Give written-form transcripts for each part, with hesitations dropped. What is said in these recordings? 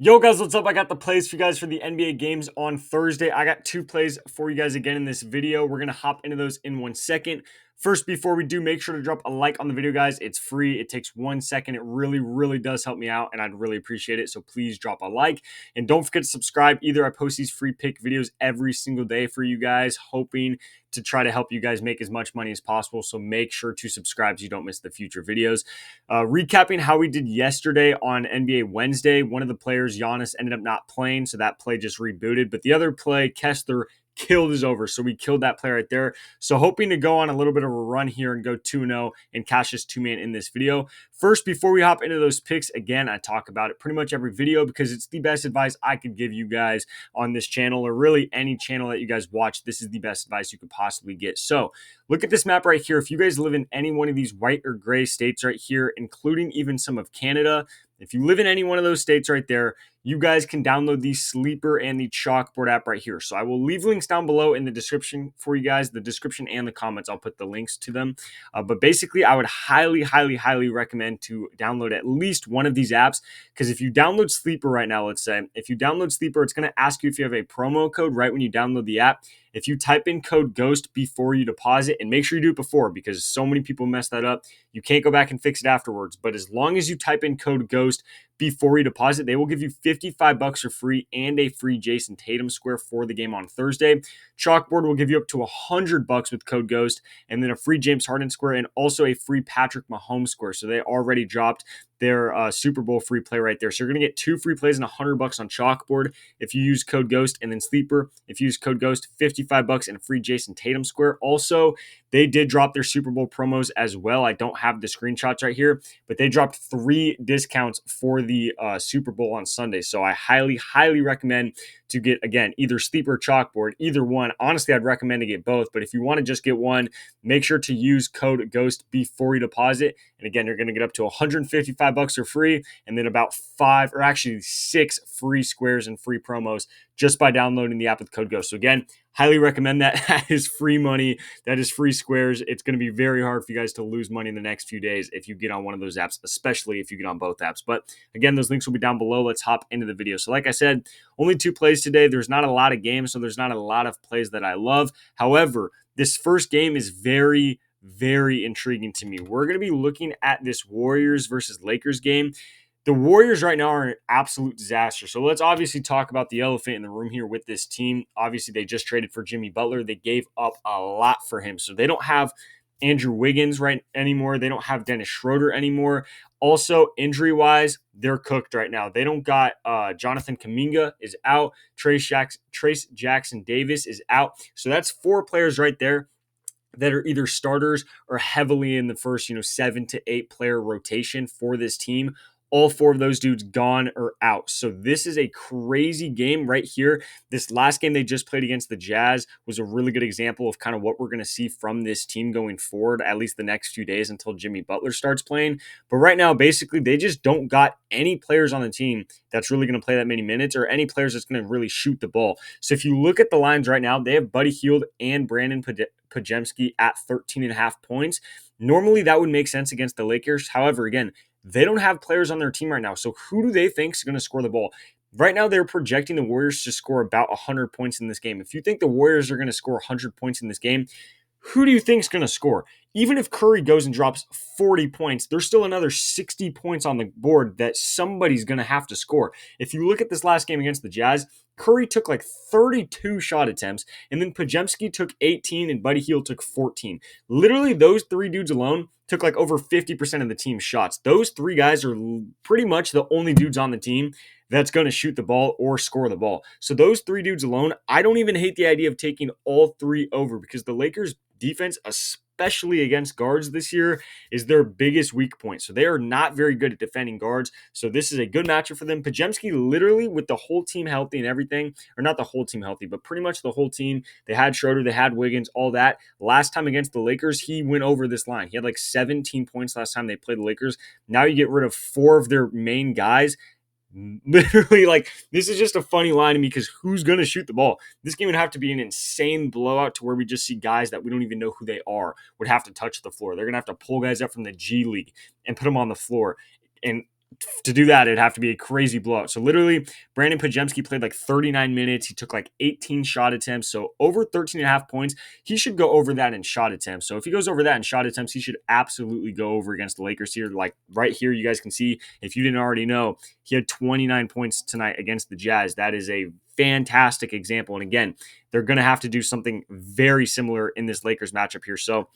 Yo guys, what's up? I got the plays for you guys for the NBA games on Thursday. I got two plays for you guys again in this video. We're going to hop into those in 1 second. First, before we do, make sure to drop a like on the video, guys. It's free. It takes 1 second. It really does help me out, and I'd really appreciate it. So please drop a like. And don't forget to subscribe either. I post these free pick videos every single day for you guys, hoping to try to help you guys make as much money as possible. So make sure to subscribe so you don't miss the future videos. Recapping how we did yesterday on NBA Wednesday, one of the players, Giannis, ended up not playing, so that play just rebooted. But the other play, Kessler, killed his over. So we killed that play right there. So hoping to go on a little bit of a run here and go 2-0 and cash this two-man in this video. First, before we hop into those picks, again, I talk about it pretty much every video because it's the best advice I could give you guys on this channel, or really any channel that you guys watch. This is the best advice you could possibly get. So look at this map right here. If you guys live in any one of these white or gray states right here, including even some of Canada, if you live in any one of those states right there, you guys can download the Sleeper and the Chalkboard app right here. So I will leave links down below in the description for you guys, the description and the comments. I'll put the links to them. But basically, I would highly recommend to download at least one of these apps, because if you download Sleeper right now, let's say, if you download Sleeper, it's going to ask you if you have a promo code right when you download the app. If you type in code GHOST before you deposit, and make sure you do it before because so many people mess that up, you can't go back and fix it afterwards. But as long as you type in code GHOST before you deposit, they will give you $55 for free and a free Jason Tatum square for the game on Thursday. Chalkboard will give you up to $100 with code GHOST, and then a free James Harden square and also a free Patrick Mahomes square. So they already dropped their Super Bowl free play right there. So you're going to get two free plays and $100 on Chalkboard if you use code GHOST, and then Sleeper, if you use code GHOST, $55 and a free Jason Tatum square. Also, they did drop their Super Bowl promos as well. I don't have the screenshots right here, but they dropped 3 discounts for the Super Bowl on Sunday. So I highly recommend to get, again, either Sleeper or Chalkboard, either one. Honestly, I'd recommend to get both, but if you want to just get one, make sure to use code GHOST before you deposit. And again, you're going to get up to $155 for free, and then about 5 or actually 6 free squares and free promos just by downloading the app with code GHOST. So again, highly recommend that. That is free money. That is free squares. It's going to be very hard for you guys to lose money in the next few days if you get on one of those apps, especially if you get on both apps. But again, those links will be down below. Let's hop into the video. So like I said, only 2 plays today. There's not a lot of games, so there's not a lot of plays that I love. However, this first game is very intriguing to me. We're going to be looking at this Warriors versus Lakers game. The Warriors right now are an absolute disaster. So let's obviously talk about the elephant in the room here with this team. Obviously, they just traded for Jimmy Butler. They gave up a lot for him. So they don't have Andrew Wiggins right anymore. They don't have Dennis Schroeder anymore. Also, injury-wise, they're cooked right now. They don't got Jonathan Kuminga is out. Trace Jackson Davis is out. So that's 4 players right there that are either starters or heavily in the first, 7 to 8 player rotation for this team. All 4 of those dudes gone or out. So this is a crazy game right here. This last game they just played against the Jazz was a really good example of kind of what we're going to see from this team going forward, at least the next few days until Jimmy Butler starts playing. But right now, basically, they just don't got any players on the team that's really going to play that many minutes, or any players that's going to really shoot the ball. So if you look at the lines right now, they have Buddy Hield and Brandon Podziemski at 13.5 points. Normally, that would make sense against the Lakers. However, again, they don't have players on their team right now. So who do they think is going to score the ball? Right now, they're projecting the Warriors to score about 100 points in this game. If you think the Warriors are going to score 100 points in this game, who do you think is going to score? Even if Curry goes and drops 40 points, there's still another 60 points on the board that somebody's going to have to score. If you look at this last game against the Jazz, Curry took like 32 shot attempts, and then Podziemski took 18, and Buddy Hield took 14. Literally, those 3 dudes alone took like over 50% of the team's shots. Those 3 guys are pretty much the only dudes on the team that's going to shoot the ball or score the ball. So those 3 dudes alone, I don't even hate the idea of taking all 3 over, because the Lakers defense, especially against guards this year, is their biggest weak point. So they are not very good at defending guards. So this is a good matchup for them. Podziemski, literally with the whole team healthy and everything, or not the whole team healthy, but pretty much the whole team. They had Schroeder, they had Wiggins, all that. Last time against the Lakers, he went over this line. He had like 17 points last time they played the Lakers. Now you get rid of 4 of their main guys. Literally, like, this is just a funny line to me, because who's going to shoot the ball? This game would have to be an insane blowout to where we just see guys that we don't even know who they are would have to touch the floor. They're going to have to pull guys up from the G League and put them on the floor. And to do that, it'd have to be a crazy blowout. So literally, Brandon Pajemski played like 39 minutes. He took like 18 shot attempts. So over 13 and a half points. He should go over that in shot attempts. So if he goes over that in shot attempts, he should absolutely go over against the Lakers here. Like right here, you guys can see, if you didn't already know, he had 29 points tonight against the Jazz. That is a fantastic example. And again, they're going to have to do something very similar in this Lakers matchup here. So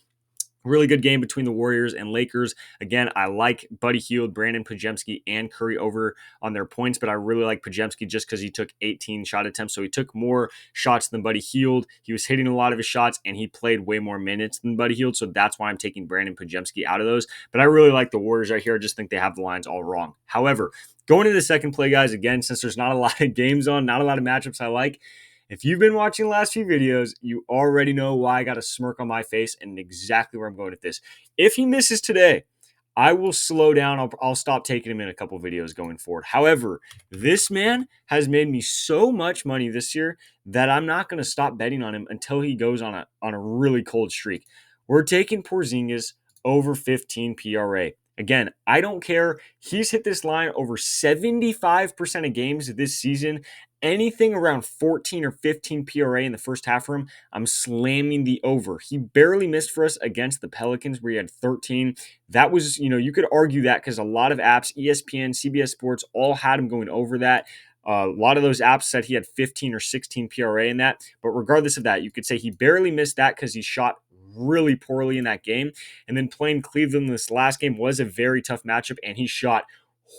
really good game between the Warriors and Lakers. Again, I like Buddy Hield, Brandon Pajemski, and Curry over on their points, but I really like Pajemski just because he took 18 shot attempts. So he took more shots than Buddy Hield. He was hitting a lot of his shots, and he played way more minutes than Buddy Hield. So that's why I'm taking Brandon Pajemski out of those. But I really like the Warriors right here. I just think they have the lines all wrong. However, going into the second play, guys, again, since there's not a lot of games on, not a lot of matchups I like, if you've been watching the last few videos, you already know why I got a smirk on my face and exactly where I'm going with this. If he misses today, I will slow down. I'll stop taking him in a couple videos going forward. However, this man has made me so much money this year that I'm not going to stop betting on him until he goes on a really cold streak. We're taking Porzingis over 15 PRA. Again, I don't care. He's hit this line over 75% of games this season. Anything around 14 or 15 PRA in the first half for him, I'm slamming the over. He barely missed for us against the Pelicans where he had 13. That was, you could argue that because a lot of apps, ESPN, CBS Sports, all had him going over that. A lot of those apps said he had 15 or 16 PRA in that. But regardless of that, you could say he barely missed that because he shot really poorly in that game. And then playing Cleveland this last game was a very tough matchup, and he shot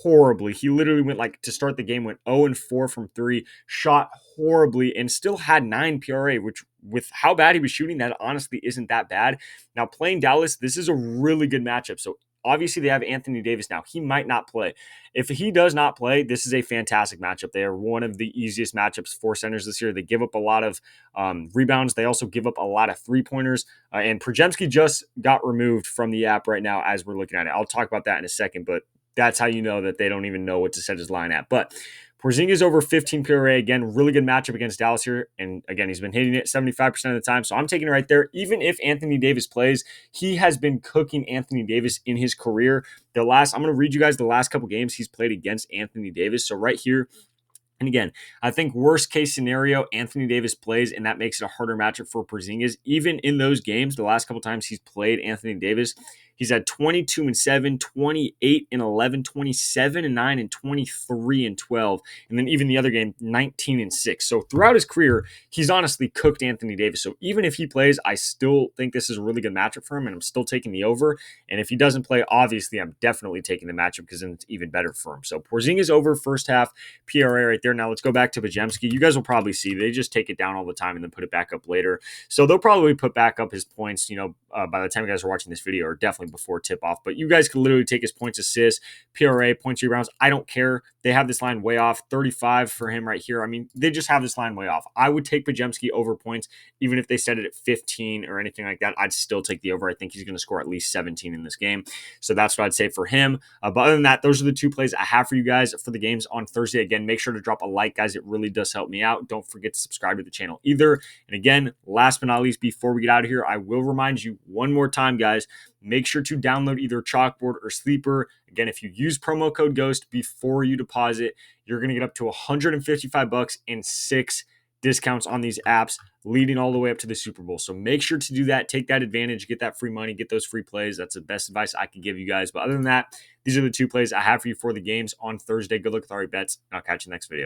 horribly. He literally went to start the game, went 0-4 from 3, shot horribly, and still had 9 PRA, which with how bad he was shooting, that honestly isn't that bad. Now playing Dallas, this is a really good matchup. So obviously they have Anthony Davis now. He might not play. If he does not play, this is a fantastic matchup. They are one of the easiest matchups for centers this year. They give up a lot of rebounds. They also give up a lot of three-pointers. And Pajemski just got removed from the app right now as we're looking at it. I'll talk about that in a second, but that's how you know that they don't even know what to set his line at. But Porzingis over 15 PRA. Again, really good matchup against Dallas here. And again, he's been hitting it 75% of the time. So I'm taking it right there. Even if Anthony Davis plays, he has been cooking Anthony Davis in his career. I'm going to read you guys the last couple games he's played against Anthony Davis. So right here, and again, I think worst case scenario, Anthony Davis plays, and that makes it a harder matchup for Porzingis. Even in those games, the last couple times he's played Anthony Davis, he's had 22-7, 28-11, 27-9, and 23-12. And then even the other game, 19-6. So throughout his career, he's honestly cooked Anthony Davis. So even if he plays, I still think this is a really good matchup for him, and I'm still taking the over. And if he doesn't play, obviously, I'm definitely taking the matchup because then it's even better for him. So Porzingis over first half, PRA right there. Now let's go back to Pajemski. You guys will probably see they just take it down all the time and then put it back up later. So they'll probably put back up his points, by the time you guys are watching this video, or definitely before tip off. But you guys can literally take his points, assists, PRA, points, rebounds. I don't care. They have this line way off. 35 for him right here. I mean, they just have this line way off. I would take Pajemski over points, even if they set it at 15 or anything like that. I'd still take the over. I think he's going to score at least 17 in this game. So that's what I'd say for him. But other than that, those are the two plays I have for you guys for the games on Thursday. Again, make sure to drop a like, guys. It really does help me out. Don't forget to subscribe to the channel either. And again, last but not least, before we get out of here, I will remind you one more time, guys, make sure to download either Chalkboard or Sleeper. Again, if you use promo code GHOST before you deposit, you're going to get up to $155 and 6 discounts on these apps, leading all the way up to the Super Bowl. So make sure to do that. Take that advantage. Get that free money. Get those free plays. That's the best advice I can give you guys. But other than that, these are the two plays I have for you for the games on Thursday. Good luck with all your bets, and I'll catch you next video.